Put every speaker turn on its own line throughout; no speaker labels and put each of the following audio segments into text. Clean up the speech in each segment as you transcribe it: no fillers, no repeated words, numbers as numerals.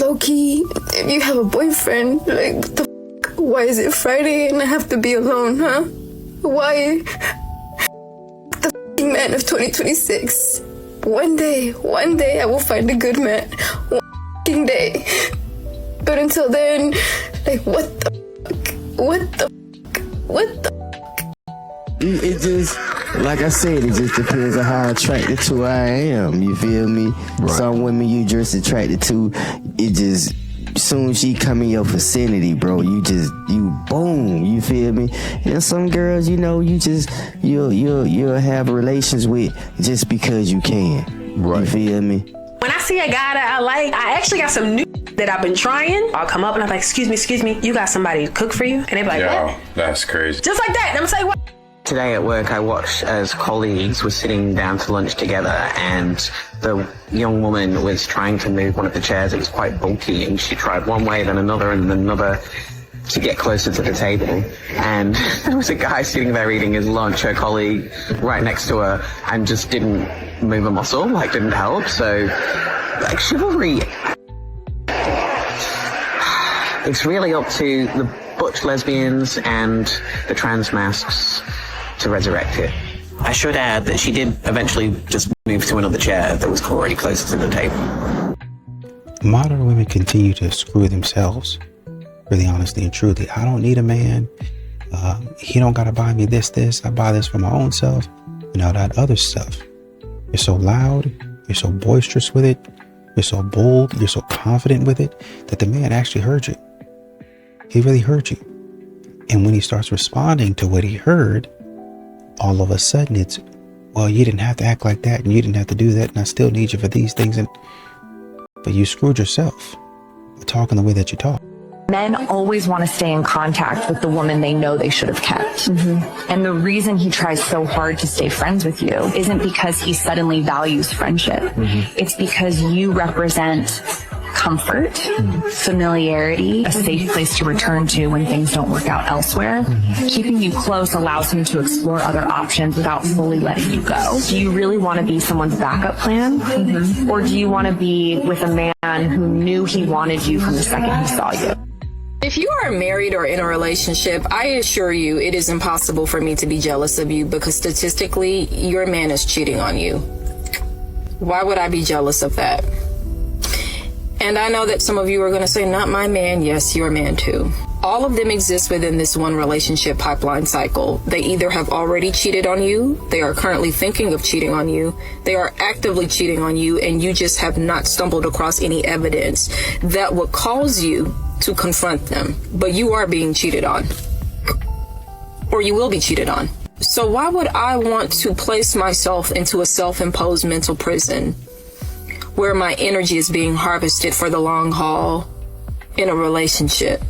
low-key, if you have a boyfriend, like, what the f***? Why is it Friday and I have to be alone, huh? Why? The f***ing man of 2026. One day I will find a good man. One f***ing day. But until then, like, what the f***? What the f***? What the f***?
It just, like I said, it just depends on how attracted to I am. You feel me? Right. Some women you just attracted to, it just, soon as she come in your vicinity, bro, you boom, you feel me? And some girls, you know, you'll have relations with just because you can. Right. You feel me?
When I see a guy that I like, I actually got some new that I've been trying. I'll come up and I'm like, excuse me, you got somebody to cook for you? And they be like, what?
That's crazy.
Just like that. And I'm like, what?
Today at work, I watched as colleagues were sitting down to lunch together, and the young woman was trying to move one of the chairs. It was quite bulky, and she tried one way, then another, and then another to get closer to the table. And there was a guy sitting there eating his lunch, her colleague, right next to her, and just didn't move a muscle, like didn't help. So, like, chivalry, it's really up to the butch lesbians and the trans masks to resurrect it. I should add that she did eventually just move to another chair that was already closer to the table.
Modern women continue to screw themselves, really honestly and truly. I don't need a man. He don't gotta buy me this. I buy this for my own self and all that other stuff. You're so loud, you're so boisterous with it, you're so bold, you're so confident with it that the man actually heard you. He really heard you. And when he starts responding to what he heard, all of a sudden it's, well, you didn't have to act like that and you didn't have to do that and I still need you for these things. But you screwed yourself by talking the way that you talk.
Men always want to stay in contact with the woman they know they should have kept. And the reason he tries so hard to stay friends with you isn't because he suddenly values friendship. It's because you represent comfort, familiarity, a safe place to return to when things don't work out elsewhere. Keeping you close allows him to explore other options without fully letting you go. Do you really want to be someone's backup plan? Or do you want to be with a man who knew he wanted you from the second he saw you?
If you are married or in a relationship, I assure you it is impossible for me to be jealous of you because statistically, your man is cheating on you. Why would I be jealous of that? And I know that some of you are going to say, not my man. Yes, your man too. All of them exist within this one relationship pipeline cycle. They either have already cheated on you, they are currently thinking of cheating on you, they are actively cheating on you, and you just have not stumbled across any evidence that would cause you to confront them. But you are being cheated on. Or you will be cheated on. So why would I want to place myself into a self-imposed mental prison where my energy is being harvested for the long haul in a relationship?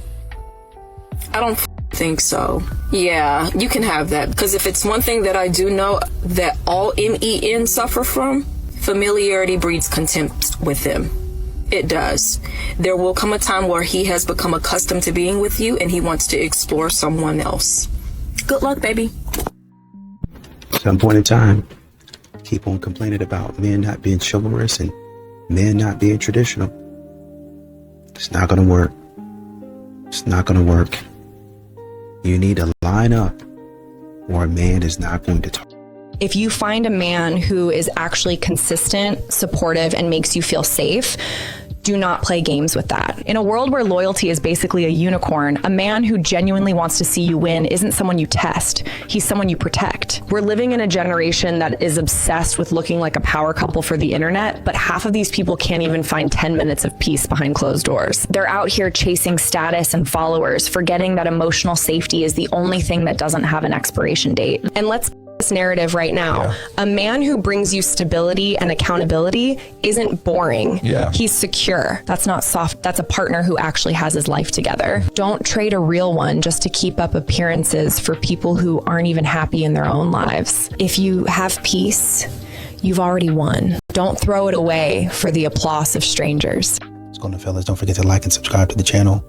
I don't think so. Yeah, you can have that, because if it's one thing that I do know that all MEN suffer from, familiarity breeds contempt with them. It does. There will come a time where he has become accustomed to being with you and he wants to explore someone else. Good luck, baby.
At some point in time, keep on complaining about men not being chivalrous and men not being traditional. It's not going to work. It's not going to work. You need to line up or a man is not going to talk.
If you find a man who is actually consistent, supportive, and makes you feel safe, do not play games with that. In a world where loyalty is basically a unicorn, a man who genuinely wants to see you win isn't someone you test. He's someone you protect. We're living in a generation that is obsessed with looking like a power couple for the internet, but half of these people can't even find 10 minutes of peace behind closed doors. They're out here chasing status and followers, forgetting that emotional safety is the only thing that doesn't have an expiration date. And let's this narrative right now. A man who brings you stability and accountability isn't boring. He's secure. That's not soft. That's a partner who actually has his life together. Don't trade a real one just to keep up appearances for people who aren't even happy in their own lives. If you have peace, you've already won. Don't throw it away for the applause of strangers.
What's going on, fellas? Don't forget to like and subscribe to the channel.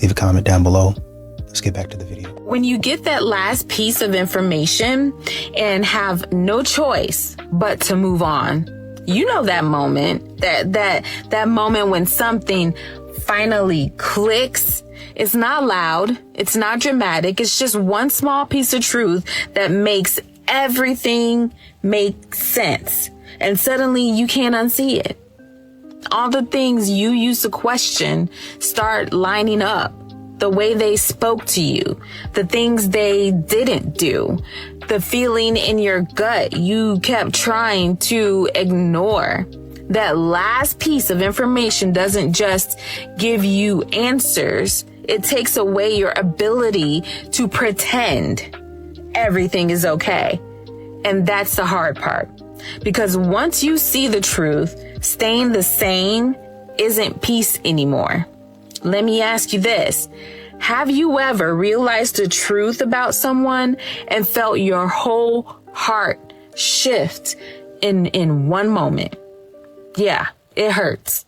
Leave a comment down below. Let's get back to the video.
When you get that last piece of information and have no choice but to move on, you know that moment, that moment when something
finally clicks, it's not loud, it's not dramatic, it's just one small piece of truth that makes everything make sense. And suddenly you can't unsee it. All the things you used to question start lining up. The way they spoke to you, the things they didn't do, the feeling in your gut you kept trying to ignore. That last piece of information doesn't just give you answers. It takes away your ability to pretend everything is okay. And that's the hard part. Because once you see the truth, staying the same isn't peace anymore. Let me ask you this. Have you ever realized the truth about someone and felt your whole heart shift in one moment? Yeah, it hurts.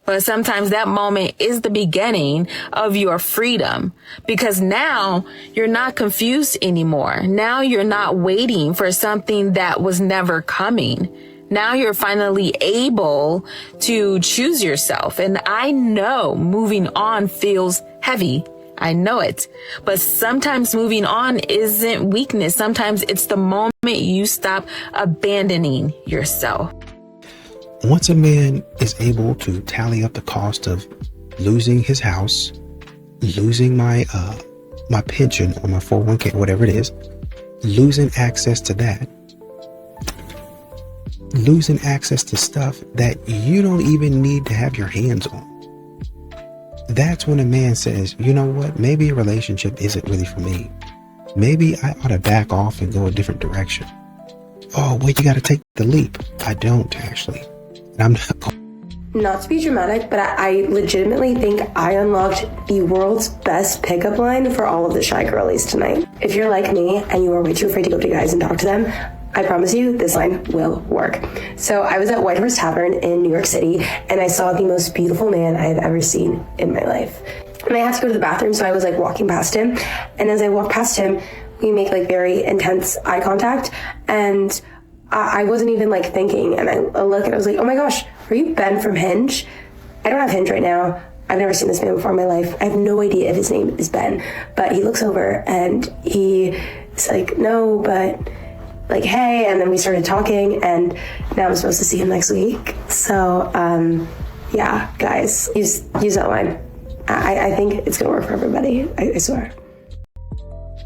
But sometimes that moment is the beginning of your freedom, because now you're not confused anymore. Now you're not waiting for something that was never coming. Now you're finally able to choose yourself. And I know moving on feels heavy. I know it. But sometimes moving on isn't weakness. Sometimes it's the moment you stop abandoning yourself.
Once a man is able to tally up the cost of losing his house, losing my pension or my 401k, whatever it is, losing access to that, losing access to stuff that you don't even need to have your hands on. That's when a man says, you know what, maybe a relationship isn't really for me. Maybe I ought to back off and go a different direction. Oh, wait, you got to take the leap. I don't actually. And I'm not going.
Not to be dramatic, but I legitimately think I unlocked the world's best pickup line for all of the shy girlies tonight. If you're like me and you are way too afraid to go up to guys and talk to them, I promise you this line will work. So I was at White Horse Tavern in New York City and I saw the most beautiful man I have ever seen in my life. And I had to go to the bathroom, so I was like walking past him. And as I walked past him, we make like very intense eye contact. And I wasn't even like thinking. And I look and I was like, oh my gosh, are you Ben from Hinge? I don't have Hinge right now. I've never seen this man before in my life. I have no idea if his name is Ben. But he looks over and he's like, no, but like, hey. And then we started talking and now I'm supposed to see him next week. So yeah, guys, use that line. I think it's gonna work for everybody. I swear.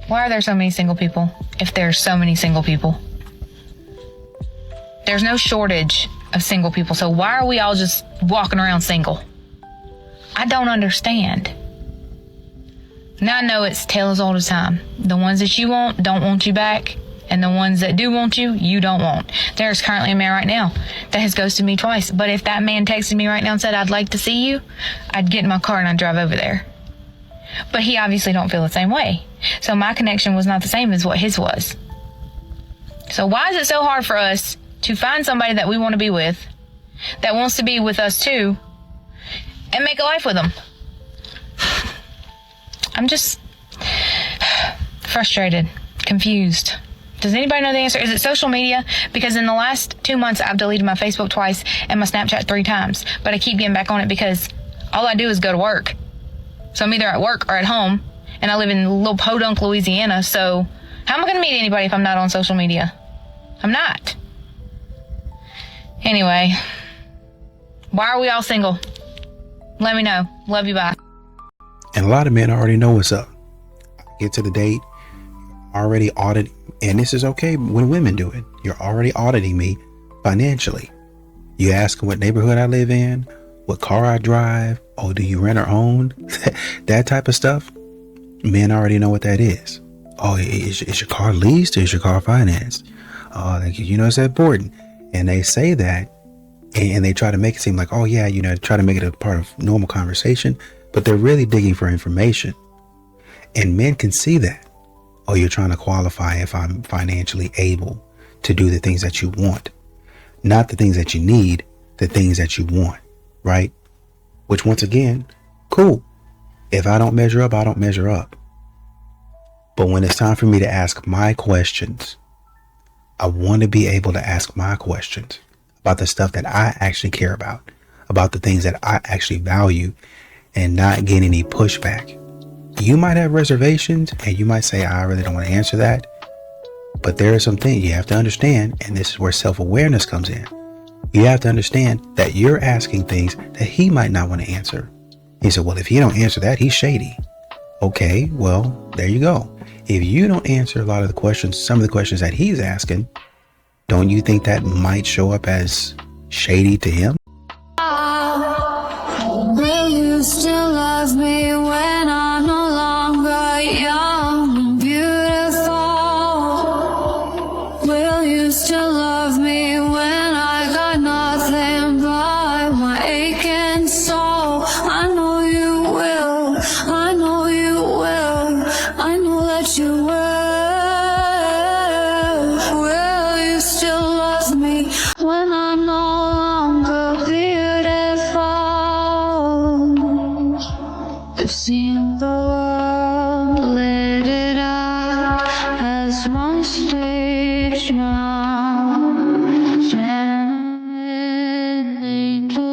Why are there so many single people if there's so many single people? There's no shortage of single people, so why are we all just walking around single? I don't understand. Now I know it's tale as old as time. The ones that you want don't want you back, and the ones that do want you, you don't want. There's currently a man right now that has ghosted me twice, but if that man texted me right now and said, I'd like to see you, I'd get in my car and I'd drive over there. But he obviously don't feel the same way. So my connection was not the same as what his was. So why is it so hard for us to find somebody that we want to be with, that wants to be with us too, and make a life with them? I'm just frustrated, confused. Does anybody know the answer? Is it social media? Because in the last 2 months, I've deleted my Facebook twice and my Snapchat 3 times, but I keep getting back on it because all I do is go to work. So I'm either at work or at home, and I live in little Podunk, Louisiana, so how am I going to meet anybody if I'm not on social media? I'm not. Anyway, why are we all single? Let me know. Love you, bye.
And a lot of men already know what's up. Get to the date, already audit, and this is okay when women do it. You're already auditing me financially. You ask what neighborhood I live in, what car I drive, oh, do you rent or own? That type of stuff. Men already know what that is. Oh, is your car leased or is your car financed? Oh, it's important. And they say that and they try to make it seem like, oh yeah, try to make it a part of normal conversation, but they're really digging for information. And men can see that. Oh, you're trying to qualify if I'm financially able to do the things that you want, not the things that you need, the things that you want, right? Which once again, cool. If I don't measure up, I don't measure up. But when it's time for me to ask my questions, I want to be able to ask my questions about the stuff that I actually care about the things that I actually value. and not get any pushback. You might have reservations and you might say, I really don't want to answer that. But there are some things you have to understand, and this is where self-awareness comes in. You have to understand that you're asking things that he might not want to answer. He said, well, if he don't answer that, he's shady. Okay, well, there you go. If you don't answer a lot of the questions, some of the questions that he's asking, don't you think that might show up as shady to him?
Will you still love me when I'm no longer young and beautiful? Will you still love me when I got nothing but my aching soul? I know you will, I know you will, I know that you will. Will you still love me when I'm no longer beautiful? I've seen the world, let it out as one stage now. Channeling to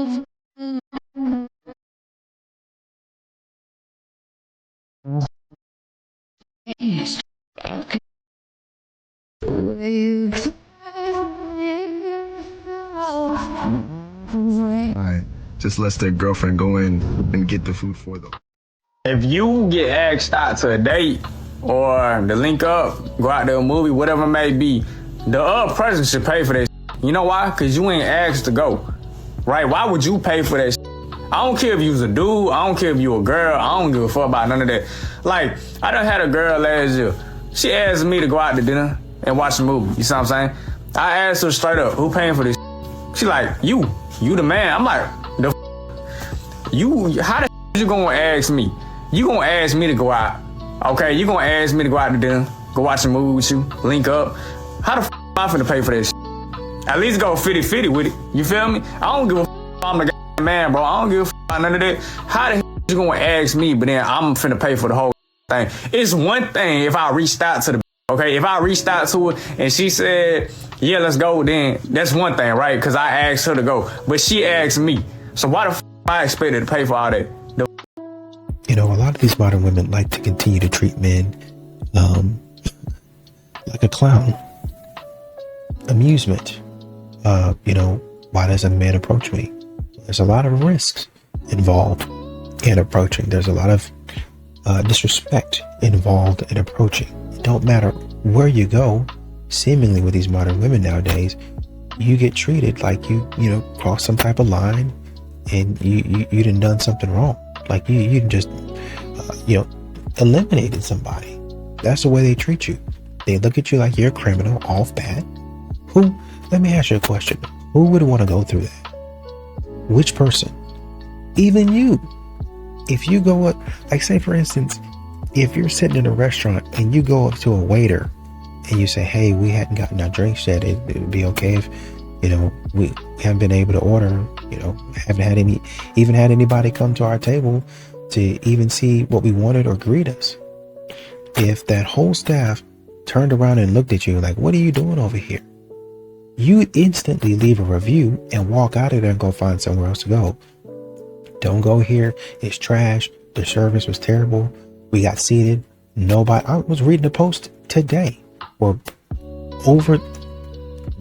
just lets their girlfriend go in and get the food for them.
If you get asked out to a date or to link up, go out to a movie, whatever it may be, the other person should pay for that. You know why? Because you ain't asked to go, right? Why would you pay for that? I don't care if you was a dude. I don't care if you a girl. I don't give a fuck about none of that. Like, I done had a girl last year. She asked me to go out to dinner and watch a movie. You see what I'm saying? I asked her straight up, who paying for this? She like, you the man. I'm like, how the you gonna ask me? You gonna ask me to go out, okay? You gonna ask me to go out to dinner, go watch a movie with you, link up. How the am I finna pay for this? At least go 50-50 with it. You feel me? I don't give a I'm the man, bro. I don't give a about none of that. How the you gonna ask me, but then I'm finna pay for the whole thing? It's one thing if I reached out to the okay? If I reached out to her and she said, yeah, let's go, then that's one thing, right? Because I asked her to go, but she asked me. So why the I expected to pay for all that?
You know, a lot of these modern women like to continue to treat men like a clown. Amusement. You know, why does a man approach me? There's a lot of risks involved in approaching. There's a lot of disrespect involved in approaching. It don't matter where you go, seemingly with these modern women nowadays, you get treated like you know, cross some type of line and you done something wrong. Like you just, you know, eliminated somebody. That's the way they treat you. They look at you like you're a criminal off bat. Let me ask you a question. Who would want to go through that? Which person? Even you. If you go up, like say for instance, if you're sitting in a restaurant and you go up to a waiter and you say, hey, we hadn't gotten our drinks yet. It'd be okay if, you know, we haven't been able to order, you know, haven't had anybody come to our table to even see what we wanted or greet us. If that whole staff turned around and looked at you like, what are you doing over here? You instantly leave a review and walk out of there and go find somewhere else to go. Don't go here. It's trash. The service was terrible. We got seated. Nobody. I was reading a post today or over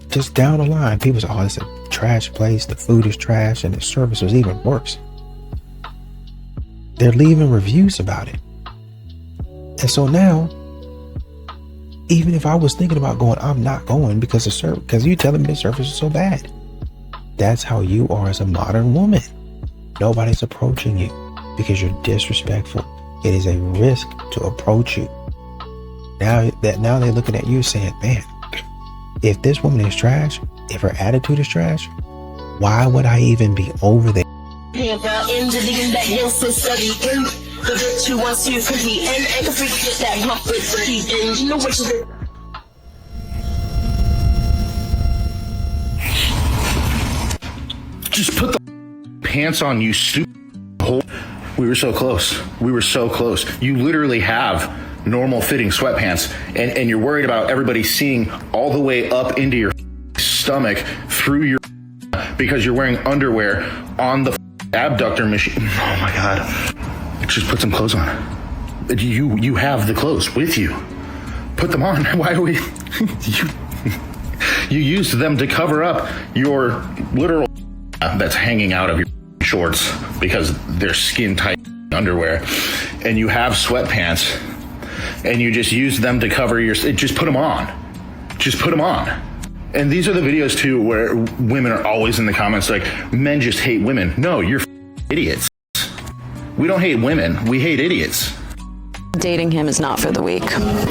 just down the line. People say, oh, it's a trash place. The food is trash and the service was even worse. They're leaving reviews about it. And so now, even if I was thinking about going, I'm not going because you telling me the service is so bad. That's how you are as a modern woman. Nobody's approaching you because you're disrespectful. It is a risk to approach you. Now they're looking at you saying, man, if this woman is trash, if her attitude is trash, why would I even be over there?
Just put the pants on, you stupid hole. We were so close. We were so close. You literally have normal fitting sweatpants and you're worried about everybody seeing all the way up into your stomach through your because you're wearing underwear on the abductor machine. Oh my God. Just put some clothes on. You have the clothes with you. Put them on. Why are we... You used them to cover up your literal that's hanging out of your shorts because they're skin tight underwear, and you have sweatpants, and you just use them to cover your... Just put them on. Just put them on. And these are the videos too where women are always in the comments like, men just hate women. No, you're idiots. We don't hate women. We hate idiots.
Dating him is not for the weak.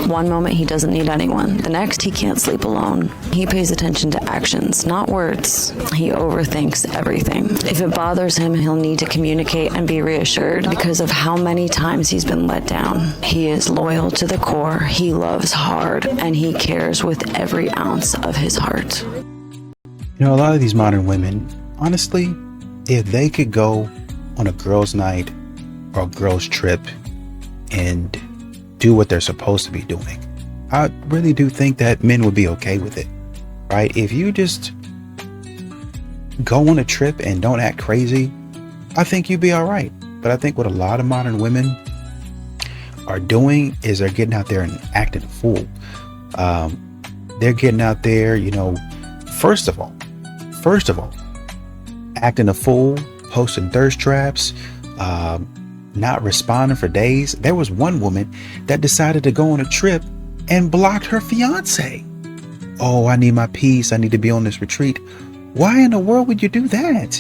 One moment he doesn't need anyone. The next he can't sleep alone. He pays attention to actions, not words. He overthinks everything. If it bothers him, he'll need to communicate and be reassured because of how many times he's been let down. He is loyal to the core. He loves hard, and he cares with every ounce of his heart.
You know, a lot of these modern women, honestly, if they could go on a girls' night or a girls' trip and do what they're supposed to be doing, I really do think that men would be okay with it, right? If you just go on a trip and don't act crazy, I think you'd be all right. But I think what a lot of modern women are doing is they're getting out there and acting a fool. They're getting out there, you know, first of all, acting a fool, posting thirst traps, not responding for days. There was one woman that decided to go on a trip and blocked her fiance. Oh, I need my peace. I need to be on this retreat. Why in the world would you do that?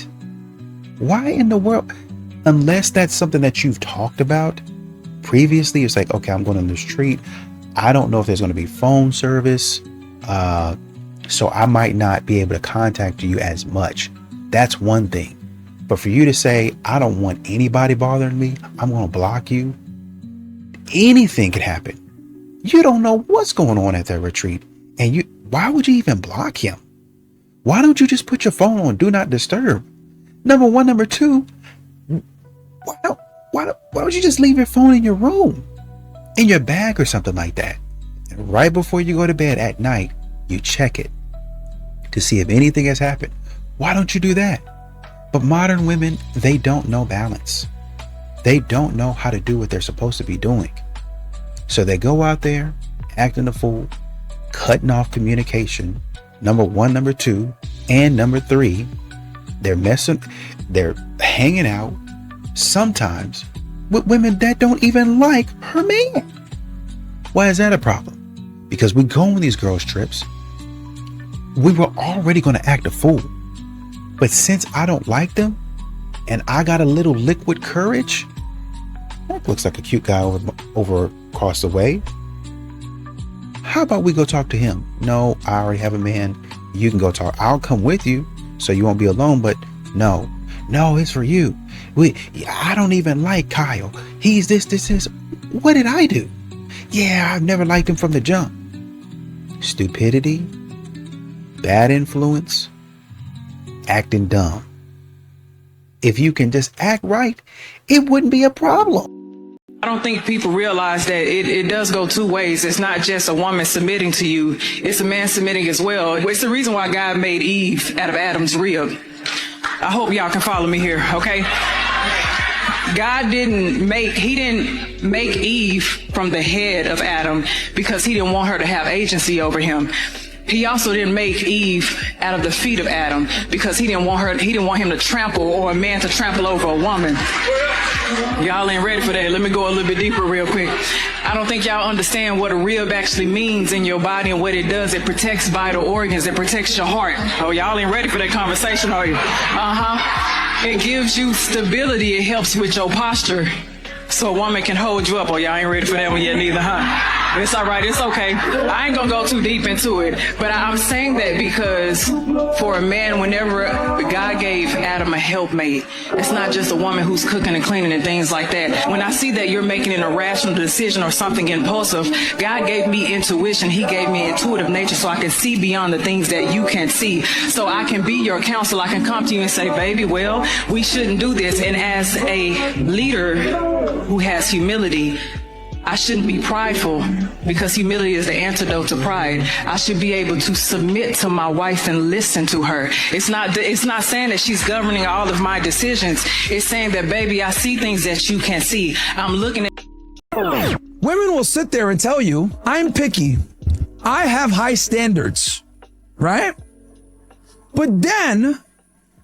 Why in the world? Unless that's something that you've talked about previously. It's like, okay, I'm going on this retreat. I don't know if there's going to be phone service. So I might not be able to contact you as much. That's one thing. But for you to say, I don't want anybody bothering me, I'm going to block you. Anything could happen. You don't know what's going on at that retreat. And why would you even block him? Why don't you just put your phone on do not disturb? Number one. Number two, why don't you just leave your phone in your room, in your bag or something like that? And right before you go to bed at night, you check it to see if anything has happened. Why don't you do that? But modern women, they don't know balance. They don't know how to do what they're supposed to be doing. So they go out there acting a fool, cutting off communication. Number one, number two, and number three, they're hanging out sometimes with women that don't even like her man. Why is that a problem? Because we go on these girls' trips. We were already going to act a fool. But since I don't like them and I got a little liquid courage, that looks like a cute guy over across the way. How about we go talk to him? No, I already have a man. You can go talk. I'll come with you so you won't be alone. But no, it's for you. I don't even like Kyle. He's this. What did I do? Yeah, I've never liked him from the jump. Stupidity, bad influence, acting dumb. If you can just act right, it wouldn't be a problem.
I don't think people realize that it does go two ways. It's not just a woman submitting to you. It's a man submitting as well. It's the reason why God made Eve out of Adam's rib. I hope y'all can follow me here, okay? God didn't make Eve from the head of Adam because he didn't want her to have agency over him. He also didn't make Eve out of the feet of Adam because he didn't want him to trample, or a man to trample over a woman. Y'all ain't ready for that. Let me go a little bit deeper real quick. I don't think y'all understand what a rib actually means in your body and what it does. It protects vital organs. It protects your heart. Oh, y'all ain't ready for that conversation, are you? It gives you stability. It helps with your posture so a woman can hold you up. Oh, y'all ain't ready for that one yet neither, huh? It's all right. It's okay. I ain't gonna go too deep into it, but I'm saying that because for a man, whenever God gave Adam a helpmate, it's not just a woman who's cooking and cleaning and things like that. When I see that you're making an irrational decision or something impulsive, God gave me intuition. He gave me intuitive nature so I can see beyond the things that you can't see. So I can be your counsel. I can come to you and say, baby, well, we shouldn't do this. And as a leader who has humility, I shouldn't be prideful because humility is the antidote to pride. I should be able to submit to my wife and listen to her. It's not saying that she's governing all of my decisions. It's saying that, baby, I see things that you can't see. I'm looking at...
Women will sit there and tell you, I'm picky. I have high standards, right? But then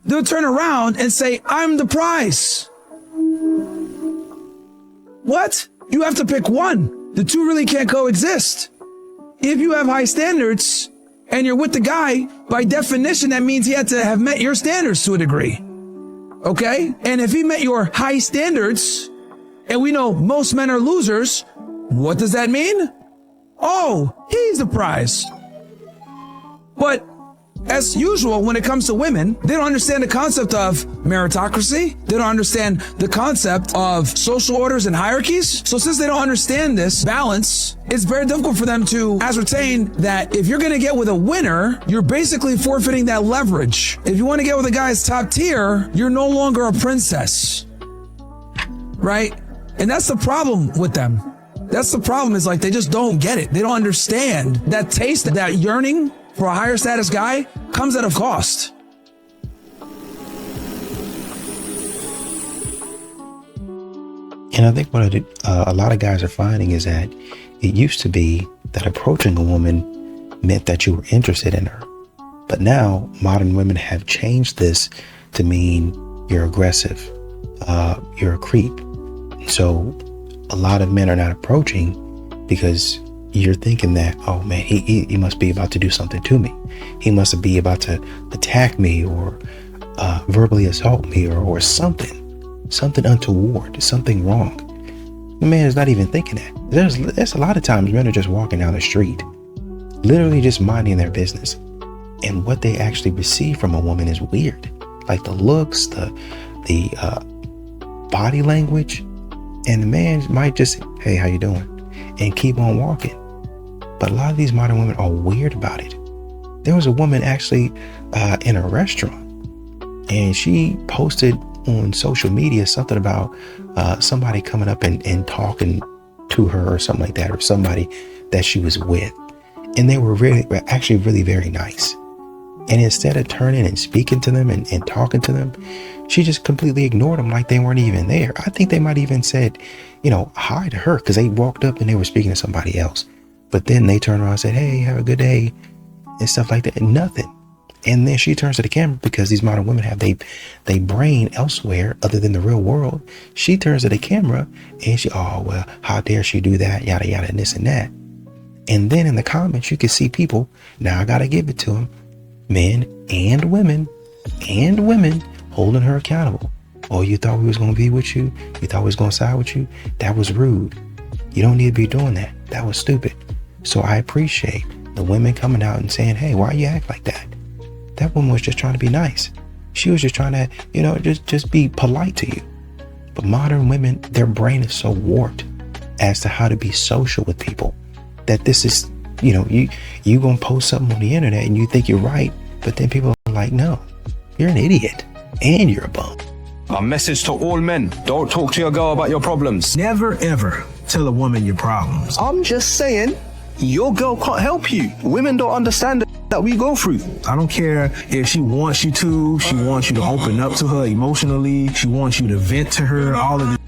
they'll turn around and say, I'm the prize. What? You have to pick one. The two really can't coexist. If you have high standards and you're with the guy, by definition, that means he had to have met your standards to a degree. Okay? And if he met your high standards, and we know most men are losers, what does that mean? Oh, he's the prize. But as usual, when it comes to women, they don't understand the concept of meritocracy. They don't understand the concept of social orders and hierarchies. So since they don't understand this balance, it's very difficult for them to ascertain that if you're going to get with a winner, you're basically forfeiting that leverage. If you want to get with a guy's top tier, you're no longer a princess. Right? And that's the problem with them. That's the problem, is like they just don't get it. They don't understand that taste, that yearning for a higher status guy comes at a cost.
And I think what a lot of guys are finding is that it used to be that approaching a woman meant that you were interested in her. But now modern women have changed this to mean you're aggressive, you're a creep. So a lot of men are not approaching because you're thinking that, oh man, he must be about to do something to me. He must be about to attack me or verbally assault me or something untoward, something wrong. The man is not even thinking that. There's a lot of times men are just walking down the street, literally just minding their business. And what they actually receive from a woman is weird. Like the looks, the body language. And the man might just, hey, how you doing? And keep on walking. But a lot of these modern women are weird about it. There was a woman actually in a restaurant, and she posted on social media something about somebody coming up and talking to her or something like that, or somebody that she was with. And they were actually really very nice. And instead of turning and speaking to them and talking to them, she just completely ignored them like they weren't even there. I think they might even said, hi to her because they walked up and they were speaking to somebody else. But then they turned around and said, hey, have a good day and stuff like that. And nothing. And then she turns to the camera because these modern women have they brain elsewhere other than the real world. She turns to the camera and she, oh, well, how dare she do that? Yada, yada, and this and that. And then in the comments, you can see people. Now I got to give it to them. Men and women holding her accountable. Oh, you thought we was going to be with you? You thought we was going to side with you? That was rude. You don't need to be doing that. That was stupid. So I appreciate the women coming out and saying, hey, why you act like that? That woman was just trying to be nice. She was just trying to, just be polite to you. But modern women, their brain is so warped as to how to be social with people that this is, you gonna post something on the internet and you think you're right, but then people are like, no, you're an idiot and you're a bum.
A message to all men: don't talk to your girl about your problems.
Never ever tell a woman your problems.
I'm just saying, your girl can't help you. Women don't understand that we go through.
I don't care if she wants you to. She wants you to open up to her emotionally. She wants you to vent to her. All of this.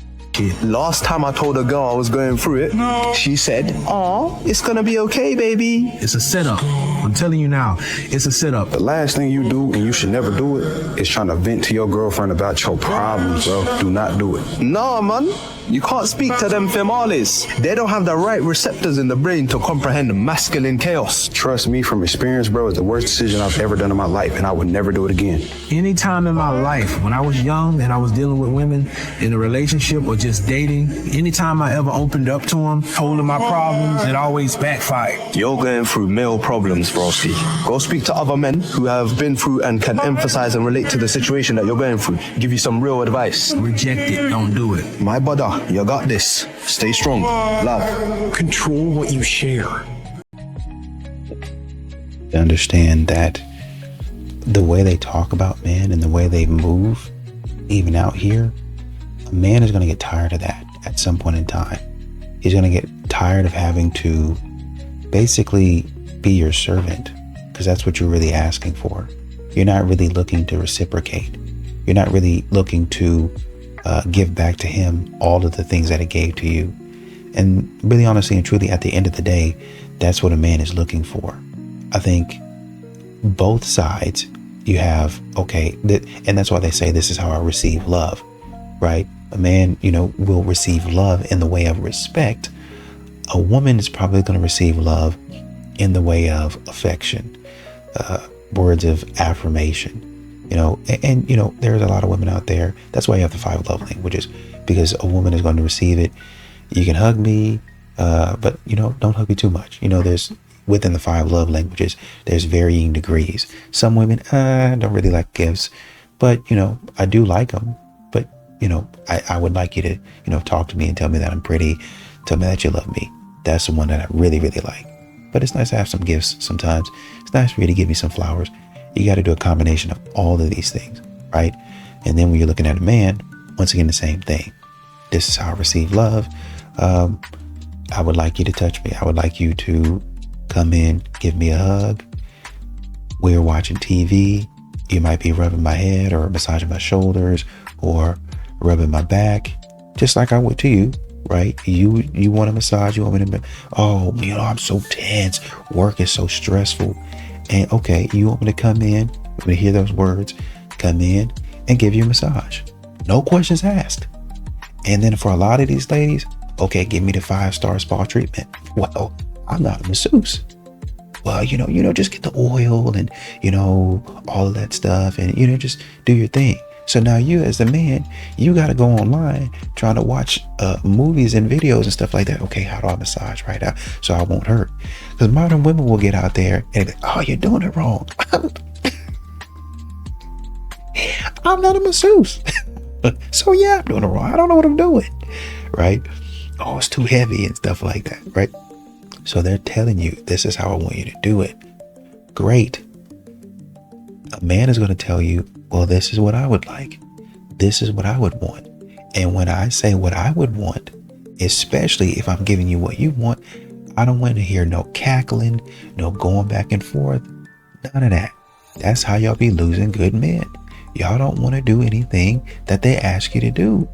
Last time I told a girl I was going through it, she said, "Oh, it's gonna be okay, baby."
It's a setup. I'm telling you now, it's a setup.
The last thing you do, and you should never do it, is trying to vent to your girlfriend about your problems, bro. Do not do it.
Nah, man. You can't speak to them females. They don't have the right receptors in the brain to comprehend masculine chaos.
Trust me, from experience, bro, it's the worst decision I've ever done in my life, and I would never do it again.
Anytime in my life, when I was young and I was dealing with women in a relationship or just dating, anytime I ever opened up to them, told them my problems, it always backfired.
You're going through male problems, broski. Go speak to other men who have been through and can emphasize and relate to the situation that you're going through. Give you some real advice.
Reject it. Don't do it.
My brother, you got this. Stay strong. Love.
Control what you share.
Understand that the way they talk about men and the way they move, even out here, a man is going to get tired of that at some point in time. He's going to get tired of having to basically be your servant, because that's what you're really asking for. You're not really looking to reciprocate. You're not really looking to give back to him all of the things that he gave to you. And really, honestly and truly, at the end of the day, that's what a man is looking for. I think both sides, you have, and that's why they say this is how I receive love, right? A man, will receive love in the way of respect. A woman is probably going to receive love in the way of affection, words of affirmation, and there's a lot of women out there. That's why you have the 5 love languages, because a woman is going to receive it. You can hug me, but don't hug me too much. There's within the 5 love languages, there's varying degrees. Some women don't really like gifts, but I do like them. But I would like you to talk to me and tell me that I'm pretty, tell me that you love me. That's the one that I really, really like. But it's nice to have some gifts sometimes. It's nice for you to give me some flowers. You got to do a combination of all of these things, right? And then when you're looking at a man, once again, the same thing. This is how I receive love. I would like you to touch me. I would like you to come in, give me a hug. We're watching TV. You might be rubbing my head or massaging my shoulders or rubbing my back, just like I would to you, right? You want a massage, you want me to, I'm so tense. Work is so stressful. And okay, you want me to come in, you want me to hear those words, come in and give you a massage. No questions asked. And then for a lot of these ladies, okay, give me the 5-star spa treatment. Well, I'm not a masseuse. Well, just get the oil and, all of that stuff and, just do your thing. So now you as the man, you got to go online trying to watch movies and videos and stuff like that. Okay, how do I massage right now so I won't hurt? Because modern women will get out there and be like, oh, you're doing it wrong. I'm not a masseuse. So yeah, I'm doing it wrong. I don't know what I'm doing. Right? Oh, it's too heavy and stuff like that. Right? So they're telling you, this is how I want you to do it. Great. A man is going to tell you, well, this is what I would like. This is what I would want. And when I say what I would want, especially if I'm giving you what you want, I don't want to hear no cackling, no going back and forth. None of that. That's how y'all be losing good men. Y'all don't want to do anything that they ask you to do.